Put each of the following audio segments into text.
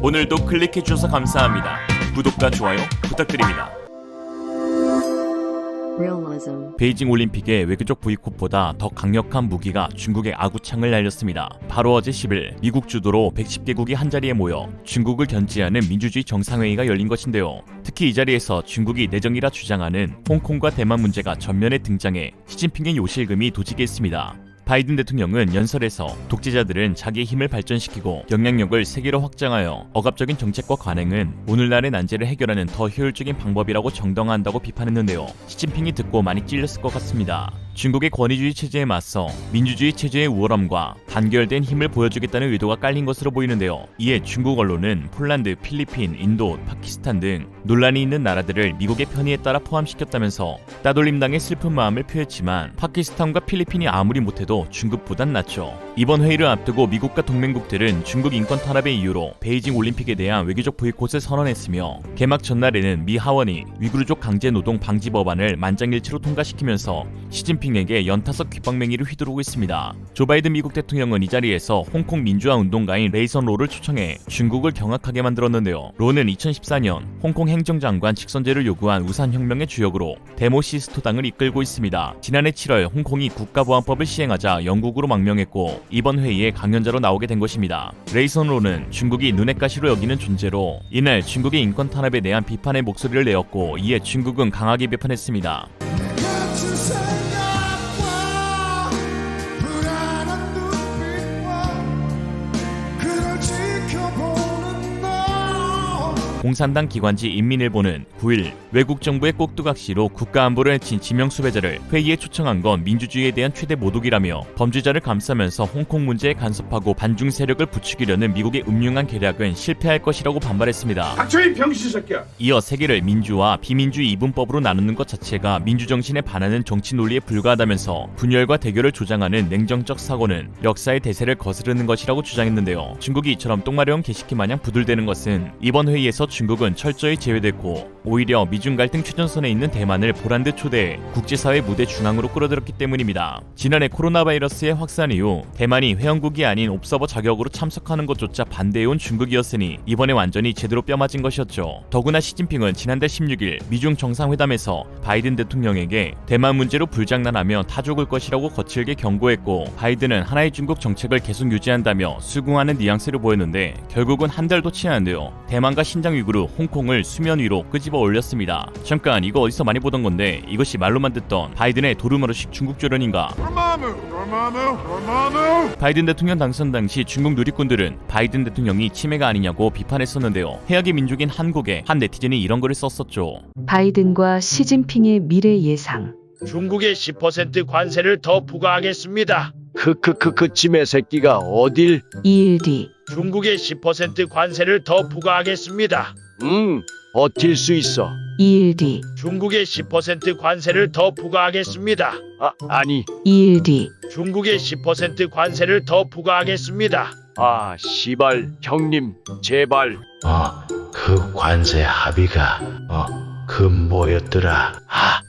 오늘도 클릭해주셔서 감사합니다. 구독과 좋아요 부탁드립니다. Realism. 베이징 올림픽의 외교적 보이콧보다 더 강력한 무기가 중국의 아구창을 날렸습니다. 바로 어제 10일 미국 주도로 110개국이 한자리에 모여 중국을 견제하는 민주주의 정상회의가 열린 것인데요. 특히 이 자리에서 중국이 내정이라 주장하는 홍콩과 대만 문제가 전면에 등장해 시진핑의 요실금이 도지게 했습니다. 바이든 대통령은 연설에서 독재자들은 자기의 힘을 발전시키고 영향력을 세계로 확장하여 억압적인 정책과 관행은 오늘날의 난제를 해결하는 더 효율적인 방법이라고 정당화한다고 비판했는데요. 시진핑이 듣고 많이 찔렸을 것 같습니다. 중국의 권위주의 체제에 맞서 민주주의 체제의 우월함과 단결된 힘을 보여주겠다는 의도가 깔린 것으로 보이는데요. 이에 중국 언론은 폴란드, 필리핀, 인도, 파키스탄 등 논란이 있는 나라들을 미국의 편의에 따라 포함시켰다면서 따돌림당의 슬픈 마음을 표했지만 파키스탄과 필리핀이 아무리 못해도 중국보단 낫죠. 이번 회의를 앞두고 미국과 동맹국들은 중국 인권 탄압의 이유로 베이징 올림픽에 대한 외교적 보이콧을 선언했으며 개막 전날에는 미 하원이 위구르족 강제 노동 방지 법안을 만장일치로 통과시키면서 시진핑에게 연타석 귓방맹이를 휘두르고 있습니다. 조 바이든 미국 대통령은 이 자리에서 홍콩 민주화 운동가인 레이선 로를 초청해 중국을 경악하게 만들었는데요. 로는 2014년 홍콩 행정장관 직선제를 요구한 우산혁명의 주역으로 데모시스토당을 이끌고 있습니다. 지난해 7월 홍콩이 국가보안법을 시행하자 영국으로 망명했고 이번 회의에 강연자로 나오게 된 것입니다. 레이선 로는 중국이 눈엣 가시로 여기는 존재로 이날 중국의 인권 탄압에 대한 비판의 목소리를 내었고 이에 중국은 강하게 비판했습니다. 공산당 기관지 인민일보는 9일 외국 정부의 꼭두각시로 국가안보를 해친 지명 수배자를 회의에 초청한 건 민주주의에 대한 최대 모독이라며 범죄자를 감싸면서 홍콩 문제에 간섭하고 반중 세력을 부추기려는 미국의 음흉한 계략은 실패할 것이라고 반발했습니다. 닥쳐 이 병신 새끼야. 이어 세계를 민주와 비민주의 이분법으로 나누는 것 자체가 민주정신에 반하는 정치 논리에 불과하다면서 분열과 대결을 조장하는 냉정적 사고는 역사의 대세를 거스르는 것이라고 주장했는데요. 중국이 이처럼 똥마려운 개식기 마냥 부들대는 것은 이번 회의에서 중국은 철저히 제외됐고 오히려 미중 갈등 최전선에 있는 대만을 보란듯 초대해 국제사회 무대 중앙으로 끌어들였기 때문입니다. 지난해 코로나 바이러스의 확산 이후 대만이 회원국이 아닌 옵서버 자격으로 참석하는 것조차 반대해온 중국이었으니 이번에 완전히 제대로 뼈맞은 것이었죠. 더구나 시진핑은 지난달 16일 미중 정상회담에서 바이든 대통령에게 대만 문제로 불장난하며 타 죽을 것이라고 거칠게 경고했고 바이든은 하나의 중국 정책을 계속 유지한다며 수긍하는 뉘앙스를 보였는데 결국은 한 달도 채 안 돼요. 대만과 신장 위구르, 홍콩을 수면 위로 끄집어 올렸습니다. 잠깐 이거 어디서 많이 보던 건데 이것이 말로만 듣던 바이든의 도르마루식 중국 조련인가? 바이든 대통령 당선 당시 중국 누리꾼들은 바이든 대통령이 치매가 아니냐고 비판했었는데요. 해악의 민족인 한국에 한 네티즌이 이런 글을 썼었죠. 바이든과 시진핑의 미래 예상. 중국에 10% 관세를 더 부과하겠습니다. 크크크크 치매 새끼가 어딜 2일 뒤. 중국에 10% 관세를 더 부과하겠습니다. 버틸 수 있어. 2일 뒤. 중국에 10% 관세를 더 부과하겠습니다. 아니 2일 뒤. 중국에 10% 관세를 더 부과하겠습니다. 시발 형님 제발. 그 관세 합의가 그 뭐였더라?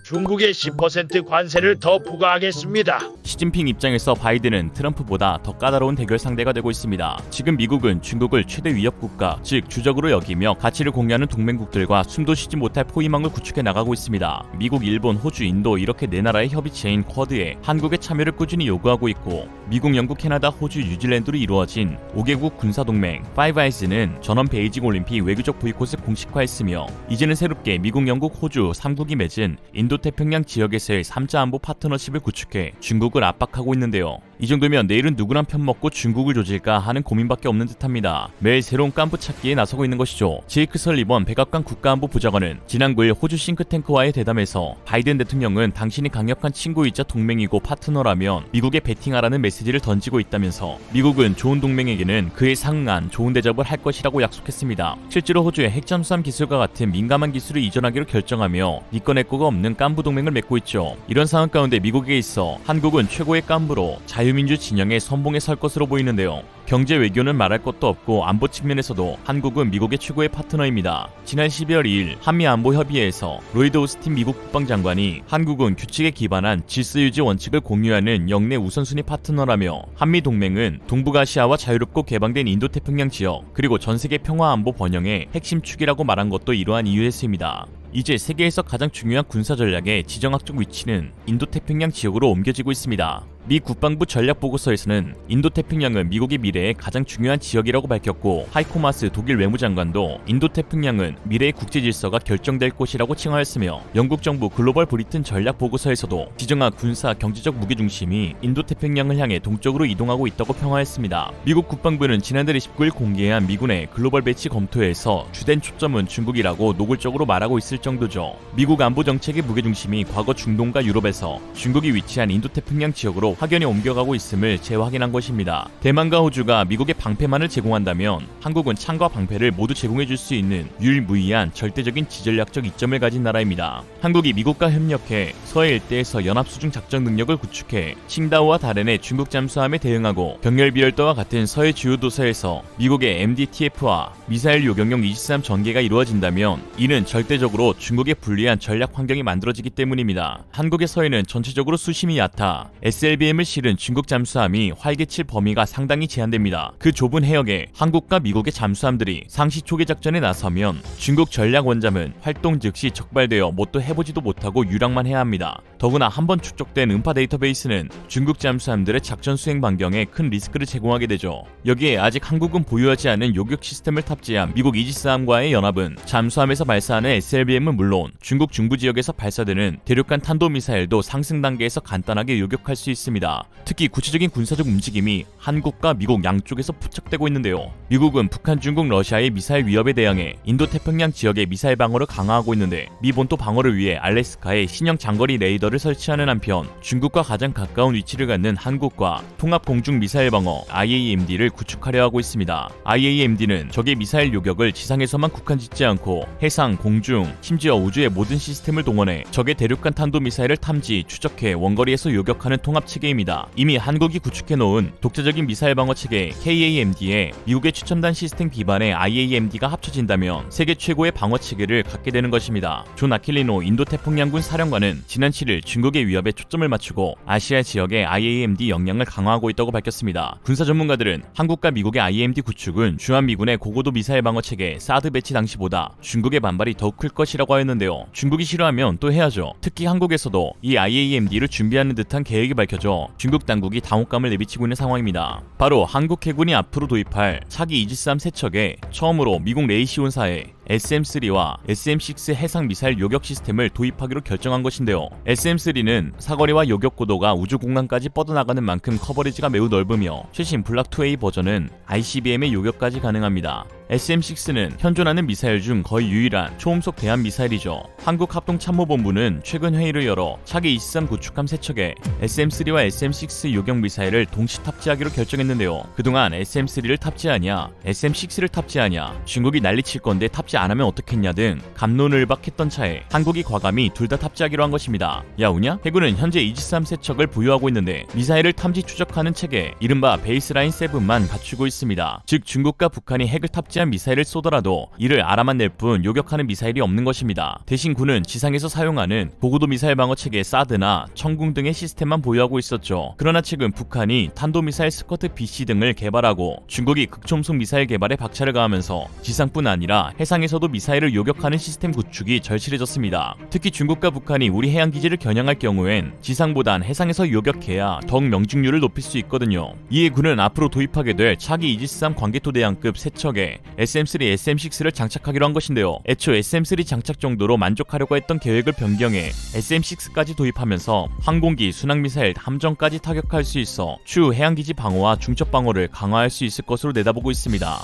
중국에 10% 관세를 더 부과하겠습니다. 시진핑 입장에서 바이든은 트럼프보다 더 까다로운 대결 상대가 되고 있습니다. 지금 미국은 중국을 최대 위협 국가, 즉 주적으로 여기며 가치를 공유하는 동맹국들과 숨도 쉬지 못할 포위망을 구축해 나가고 있습니다. 미국, 일본, 호주, 인도 이렇게 네 나라의 협의체인 쿼드에 한국의 참여를 꾸준히 요구하고 있고 미국, 영국, 캐나다, 호주, 뉴질랜드로 이루어진 5개국 군사동맹 파이브 아이즈는 전원 베이징 올림픽 외교적 보이콧을 공식화했으며 이제는 새롭게 미국, 영국, 호주 3국이 맺은 인도태평양 지역에서의 3자 안보 파트너십을 구축해 중국을 압박하고 있는데요. 이 정도면 내일은 누구랑 편먹고 중국을 조질까 하는 고민밖에 없는 듯합니다. 매일 새로운 깐부 찾기에 나서고 있는 것이죠. 제이크 설리번 백악관 국가안보 부장관은 지난 9일 호주 싱크탱크와의 대담에서 바이든 대통령은 당신이 강력한 친구이자 동맹이고 파트너라면 미국에 베팅하라는 메시지를 던지고 있다면서 미국은 좋은 동맹에게는 그에 상응한 좋은 대접을 할 것이라고 약속했습니다. 실제로 호주의 핵잠수함 기술과 같은 민감한 기술을 이전하기로 결정하며 니꺼내꺼가 없는 깐부 동맹을 맺고 있죠. 이런 상황 가운데 미국에 있어 한국은 최고의 깐부로 자유민주 진영의 선봉에 설 것으로 보이는데요. 경제 외교는 말할 것도 없고 안보 측면에서도 한국은 미국의 최고의 파트너입니다. 지난 12월 2일 한미안보협의회에서 로이드 오스틴 미국 국방장관이 한국은 규칙에 기반한 질서 유지 원칙을 공유하는 영내 우선순위 파트너라며 한미동맹은 동북아시아와 자유롭고 개방된 인도태평양 지역 그리고 전세계 평화 안보 번영의 핵심 축이라고 말한 것도 이러한 이유였습니다. 이제 세계에서 가장 중요한 군사 전략의 지정학적 위치는 인도태평양 지역으로 옮겨지고 있습니다. 미 국방부 전략보고서에서는 인도태평양은 미국의 미래의 가장 중요한 지역이라고 밝혔고 하이코 마스 독일 외무장관도 인도태평양은 미래의 국제질서가 결정될 곳이라고 칭하였으며 영국 정부 글로벌 브리튼 전략보고서에서도 지정학 군사 경제적 무게중심이 인도태평양을 향해 동쪽으로 이동하고 있다고 평가했습니다. 미국 국방부는 지난달 29일 공개한 미군의 글로벌 배치 검토에서 주된 초점은 중국이라고 노골적으로 말하고 있을 정도죠. 미국 안보 정책의 무게중심이 과거 중동과 유럽에서 중국이 위치한 인도태평양 지역으로 확연히 옮겨가고 있음을 재확인한 것입니다. 대만과 호주가 미국의 방패만을 제공한다면 한국은 창과 방패를 모두 제공해줄 수 있는 유일무이한 절대적인 지전략적 이점을 가진 나라입니다. 한국이 미국과 협력해 서해 일대에서 연합수중 작전 능력을 구축해 칭다오와 다롄의 중국 잠수함에 대응하고 경렬비열도와 같은 서해 주요 도서에서 미국의 MDTF와 미사일 요격용 23 전개가 이루어진다면 이는 절대적으로 중국에 불리한 전략 환경이 만들어지기 때문입니다. 한국의 서해는 전체적으로 수심이 얕아 SLBM을 실은 중국 잠수함이 활개칠 범위가 상당히 제한됩니다. 그 좁은 해역에 한국과 미국의 잠수함들이 상시 초계 작전에 나서면 중국 전략 원잠은 활동 즉시 적발되어 뭣도 해보지도 못하고 유랑만 해야 합니다. 더구나 한번 축적된 음파 데이터베이스는 중국 잠수함들의 작전 수행 반경에 큰 리스크를 제공하게 되죠. 여기에 아직 한국은 보유하지 않은 요격 시스템을 탑재한 미국 이지스함과의 연합은 잠수함에서 발사하는 SLBM은 물론 중국 중부 지역에서 발사되는 대륙간 탄도미사일도 상승 단계에서 간단하게 요격할 수 있습니다. 특히 구체적인 군사적 움직임이 한국과 미국 양쪽에서 포착되고 있는데요. 미국은 북한, 중국, 러시아의 미사일 위협에 대항해 인도태평양 지역의 미사일 방어를 강화하고 있는데 미 본토 방어를 위해 알래스카에 신형 장거리 레이더를 설치하는 한편 중국과 가장 가까운 위치를 갖는 한국과 통합 공중 미사일 방어 IAMD를 구축하려 하고 있습니다. IAMD는 적의 미사일 요격을 지상에서만 국한짓지 않고 해상, 공중, 심지어 우주의 모든 시스템을 동원해 적의 대륙간 탄도미사일을 탐지, 추적해 원거리에서 요격하는 통합체계입니다. 이미 한국이 구축해놓은 독자적인 미사일 방어체계 KAMD에 미국의 최첨단 시스템 기반의 IAMD가 합쳐진다면 세계 최고의 방어체계를 갖게 되는 것입니다. 존 아킬리노 인도태평양군 사령관은 지난 7일 중국의 위협에 초점을 맞추고 아시아 지역의 IAMD 역량을 강화하고 있다고 밝혔습니다. 군사 전문가들은 한국과 미국의 IAMD 구축은 주한미군의 고고도 미사일 방어체계 사드 배치 당시보다 중국의 반발이 더 클 것이라고 하였는데요. 중국이 싫어하면 또 해야죠. 특히 한국에서도 이 IAMD를 준비하는 듯한 계획이 밝혀져 중국 당국이 당혹감을 내비치고 있는 상황입니다. 바로 한국 해군이 앞으로 도입할 차기 이지스함 3척에 처음으로 미국 레이시온사의 SM-3와 SM-6 해상 미사일 요격 시스템을 도입하기로 결정한 것인데요. SM-3는 사거리와 요격 고도가 우주 공간까지 뻗어나가는 만큼 커버리지가 매우 넓으며 최신 블락2A 버전은 ICBM의 요격까지 가능합니다. SM-6는 현존하는 미사일 중 거의 유일한 초음속 대함 미사일이죠. 한국합동참모본부는 최근 회의를 열어 차기 23 구축함 3척에 SM-3와 SM-6 요격 미사일을 동시 탑재하기로 결정했는데요. 그동안 SM-3를 탑재하냐, SM-6를 탑재하냐, 중국이 난리칠 건데 탑재 안 하면 어떻겠냐 등 갑론을박했던 차에 한국이 과감히 둘 다 탑재하기로 한 것입니다. 야우냐? 해군은 현재 이지스함 3척을 보유하고 있는데 미사일을 탐지 추적하는 체계 이른바 베이스라인 7만 갖추고 있습니다. 즉 중국과 북한이 핵을 탑재한 미사일을 쏘더라도 이를 알아만 낼 뿐 요격하는 미사일이 없는 것입니다. 대신 군은 지상에서 사용하는 고고도 미사일 방어 체계 사드나 청궁 등의 시스템만 보유하고 있었죠. 그러나 최근 북한이 탄도미사일 스커트 BC 등을 개발하고 중국이 극초음속 미사일 개발에 박차를 가하면서 지상뿐 아니라 해상에서도 미사일을 요격하는 시스템 구축이 절실해졌습니다. 특히 중국과 북한이 우리 해양기지를 겨냥할 경우엔 지상보단 해상에서 요격해야 더욱 명중률을 높일 수 있거든요. 이에 군은 앞으로 도입하게 될 차기 이지스함 관계토 대항급 3척에 SM-3, SM-6를 장착하기로 한 것인데요. 애초 SM-3 장착 정도로 만족하려고 했던 계획을 변경해 SM-6까지 도입하면서 항공기, 순항미사일, 함정까지 타격할 수 있어 추후 해양기지 방어와 중첩 방어를 강화할 수 있을 것으로 내다보고 있습니다.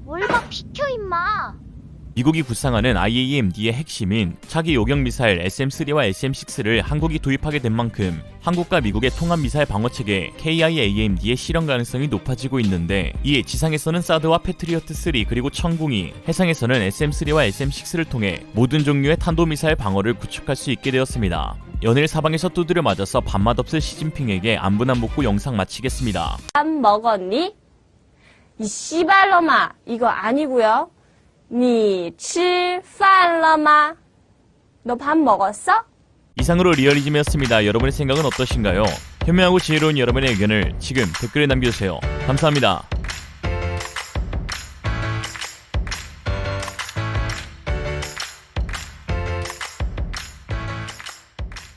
뭘 막 비켜 임마. 미국이 구상하는 IAMD의 핵심인 차기 요격 미사일 SM-3와 SM-6를 한국이 도입하게 된 만큼 한국과 미국의 통합 미사일 방어체계 KIAMD의 실현 가능성이 높아지고 있는데 이에 지상에서는 사드와 패트리어트3 그리고 청궁이 해상에서는 SM-3와 SM-6를 통해 모든 종류의 탄도미사일 방어를 구축할 수 있게 되었습니다. 연일 사방에서 두드려 맞아서 밥맛 없을 시진핑에게 안부난 묻고 영상 마치겠습니다. 밥 먹었니? 이 씨발놈아 이거 아니고요. 你吃饭了吗? 너 밥 먹었어? 이상으로 리얼리즘이었습니다. 여러분의 생각은 어떠신가요? 현명하고 지혜로운 여러분의 의견을 지금 댓글에 남겨주세요. 감사합니다.